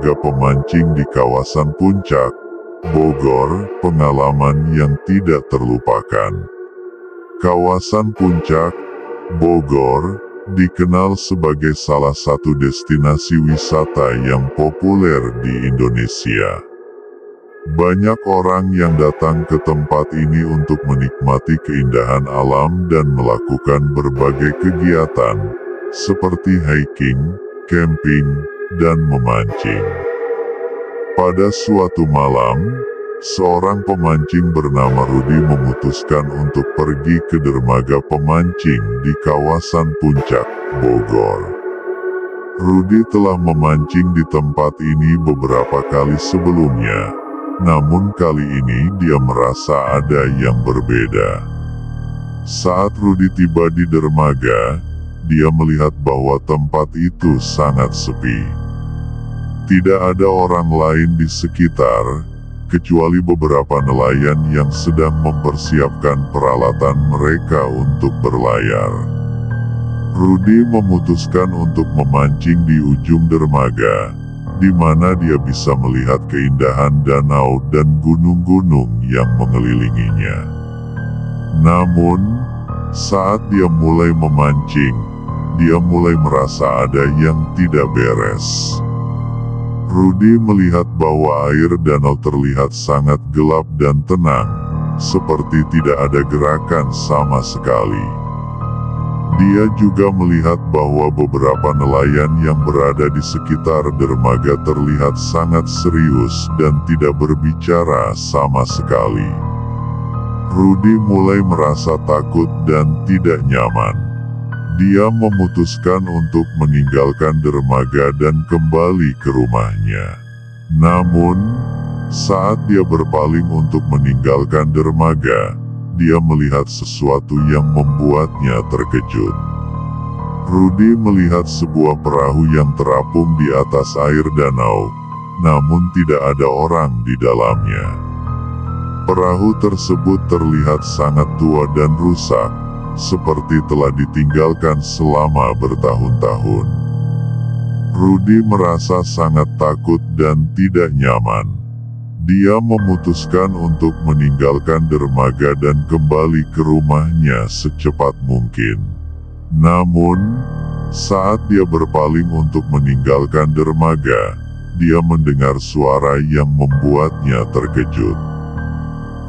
dermaga pemancing di kawasan Puncak, Bogor, pengalaman yang tidak terlupakan. Kawasan Puncak, Bogor, dikenal sebagai salah satu destinasi wisata yang populer di Indonesia. Banyak orang yang datang ke tempat ini untuk menikmati keindahan alam dan melakukan berbagai kegiatan, seperti hiking, camping, dan memancing. Pada suatu malam, seorang pemancing bernama Rudi memutuskan untuk pergi ke dermaga pemancing di kawasan Puncak, Bogor. Rudi telah memancing di tempat ini beberapa kali sebelumnya, namun kali ini dia merasa ada yang berbeda. Saat Rudi tiba di dermaga, dia melihat bahwa tempat itu sangat sepi. Tidak ada orang lain di sekitar, kecuali beberapa nelayan yang sedang mempersiapkan peralatan mereka untuk berlayar. Rudi memutuskan untuk memancing di ujung dermaga, di mana dia bisa melihat keindahan danau dan gunung-gunung yang mengelilinginya. Namun, saat dia mulai memancing, dia mulai merasa ada yang tidak beres. Rudi melihat bahwa air danau terlihat sangat gelap dan tenang, seperti tidak ada gerakan sama sekali. Dia juga melihat bahwa beberapa nelayan yang berada di sekitar dermaga terlihat sangat serius dan tidak berbicara sama sekali. Rudi mulai merasa takut dan tidak nyaman. Dia memutuskan untuk meninggalkan dermaga dan kembali ke rumahnya. Namun, saat dia berpaling untuk meninggalkan dermaga, dia melihat sesuatu yang membuatnya terkejut. Rudi melihat sebuah perahu yang terapung di atas air danau, namun tidak ada orang di dalamnya. Perahu tersebut terlihat sangat tua dan rusak, seperti telah ditinggalkan selama bertahun-tahun. Rudi merasa sangat takut dan tidak nyaman. Dia memutuskan untuk meninggalkan dermaga dan kembali ke rumahnya secepat mungkin. Namun, saat dia berpaling untuk meninggalkan dermaga, dia mendengar suara yang membuatnya terkejut.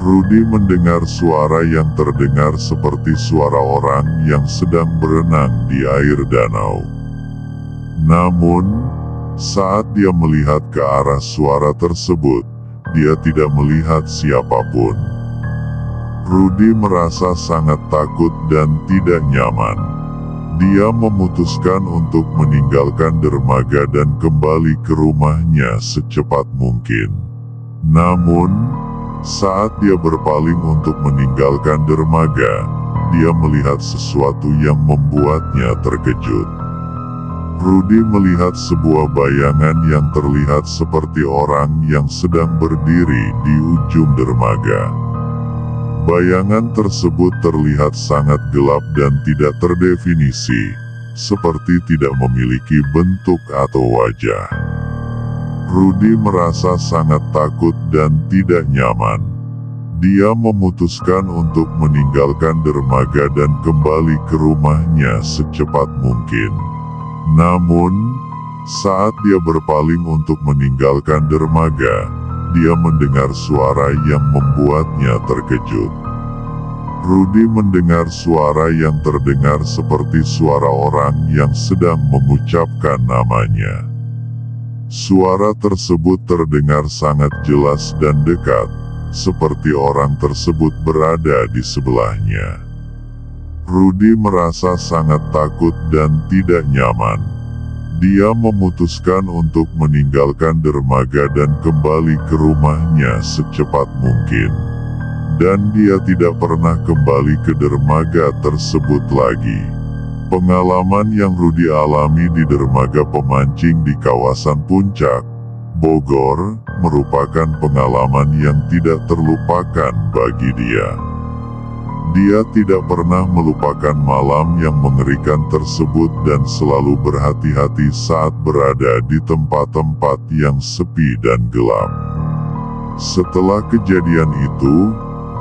Rudi mendengar suara yang terdengar seperti suara orang yang sedang berenang di air danau. Namun, saat dia melihat ke arah suara tersebut, dia tidak melihat siapapun. Rudi merasa sangat takut dan tidak nyaman. Dia memutuskan untuk meninggalkan dermaga dan kembali ke rumahnya secepat mungkin. Namun, saat dia berpaling untuk meninggalkan dermaga, dia melihat sesuatu yang membuatnya terkejut. Rudi melihat sebuah bayangan yang terlihat seperti orang yang sedang berdiri di ujung dermaga. Bayangan tersebut terlihat sangat gelap dan tidak terdefinisi, seperti tidak memiliki bentuk atau wajah. Rudi merasa sangat takut dan tidak nyaman. Dia memutuskan untuk meninggalkan dermaga dan kembali ke rumahnya secepat mungkin. Namun, saat dia berpaling untuk meninggalkan dermaga, dia mendengar suara yang membuatnya terkejut. Rudi mendengar suara yang terdengar seperti suara orang yang sedang mengucapkan namanya. Suara tersebut terdengar sangat jelas dan dekat, seperti orang tersebut berada di sebelahnya. Rudi merasa sangat takut dan tidak nyaman. Dia memutuskan untuk meninggalkan dermaga dan kembali ke rumahnya secepat mungkin. Dan dia tidak pernah kembali ke dermaga tersebut lagi. Pengalaman yang Rudi alami di dermaga pemancing di kawasan Puncak, Bogor, merupakan pengalaman yang tidak terlupakan bagi dia. Dia tidak pernah melupakan malam yang mengerikan tersebut dan selalu berhati-hati saat berada di tempat-tempat yang sepi dan gelap. Setelah kejadian itu,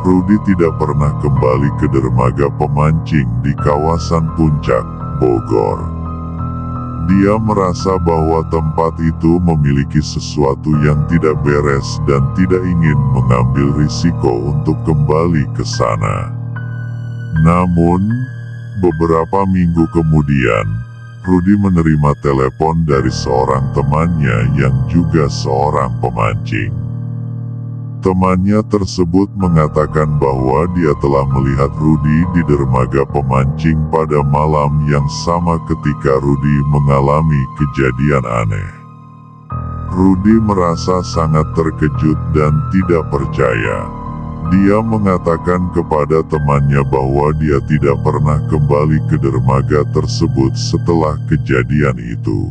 Rudy tidak pernah kembali ke dermaga pemancing di kawasan Puncak, Bogor. Dia merasa bahwa tempat itu memiliki sesuatu yang tidak beres dan tidak ingin mengambil risiko untuk kembali ke sana. Namun, beberapa minggu kemudian, Rudy menerima telepon dari seorang temannya yang juga seorang pemancing. Temannya tersebut mengatakan bahwa dia telah melihat Rudy di dermaga pemancing pada malam yang sama ketika Rudy mengalami kejadian aneh. Rudy merasa sangat terkejut dan tidak percaya. Dia mengatakan kepada temannya bahwa dia tidak pernah kembali ke dermaga tersebut setelah kejadian itu.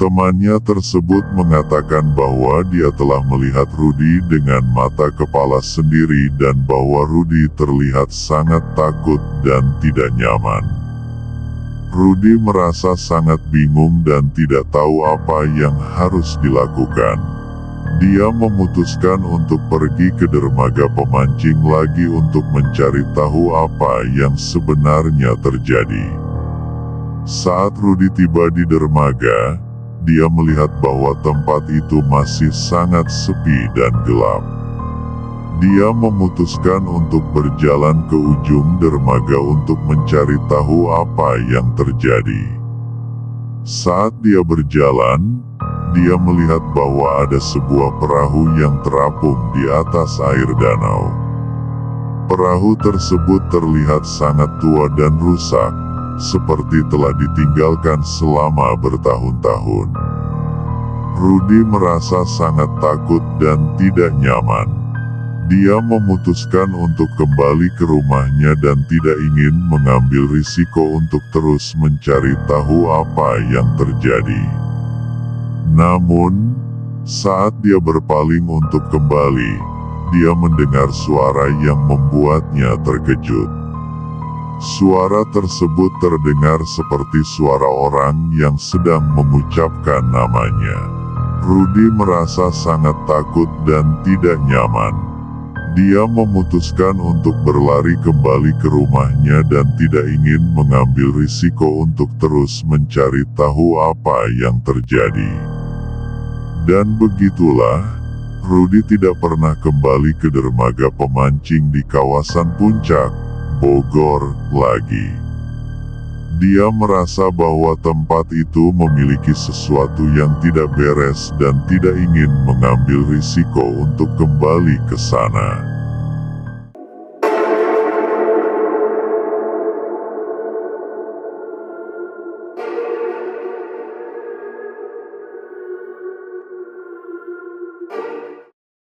Temannya tersebut mengatakan bahwa dia telah melihat Rudy dengan mata kepala sendiri dan bahwa Rudy terlihat sangat takut dan tidak nyaman. Rudy merasa sangat bingung dan tidak tahu apa yang harus dilakukan. Dia memutuskan untuk pergi ke dermaga pemancing lagi untuk mencari tahu apa yang sebenarnya terjadi. Saat Rudy tiba di dermaga, dia melihat bahwa tempat itu masih sangat sepi dan gelap. Dia memutuskan untuk berjalan ke ujung dermaga untuk mencari tahu apa yang terjadi. Saat dia berjalan, dia melihat bahwa ada sebuah perahu yang terapung di atas air danau. Perahu tersebut terlihat sangat tua dan rusak, seperti telah ditinggalkan selama bertahun-tahun. Rudy merasa sangat takut dan tidak nyaman. Dia memutuskan untuk kembali ke rumahnya dan tidak ingin mengambil risiko untuk terus mencari tahu apa yang terjadi. Namun, saat dia berpaling untuk kembali, dia mendengar suara yang membuatnya terkejut. Suara tersebut terdengar seperti suara orang yang sedang mengucapkan namanya. Rudy merasa sangat takut dan tidak nyaman. Dia memutuskan untuk berlari kembali ke rumahnya dan tidak ingin mengambil risiko untuk terus mencari tahu apa yang terjadi. Dan begitulah, Rudy tidak pernah kembali ke dermaga pemancing di kawasan Puncak, Bogor, lagi. Dia merasa bahwa tempat itu memiliki sesuatu yang tidak beres dan tidak ingin mengambil risiko untuk kembali ke sana.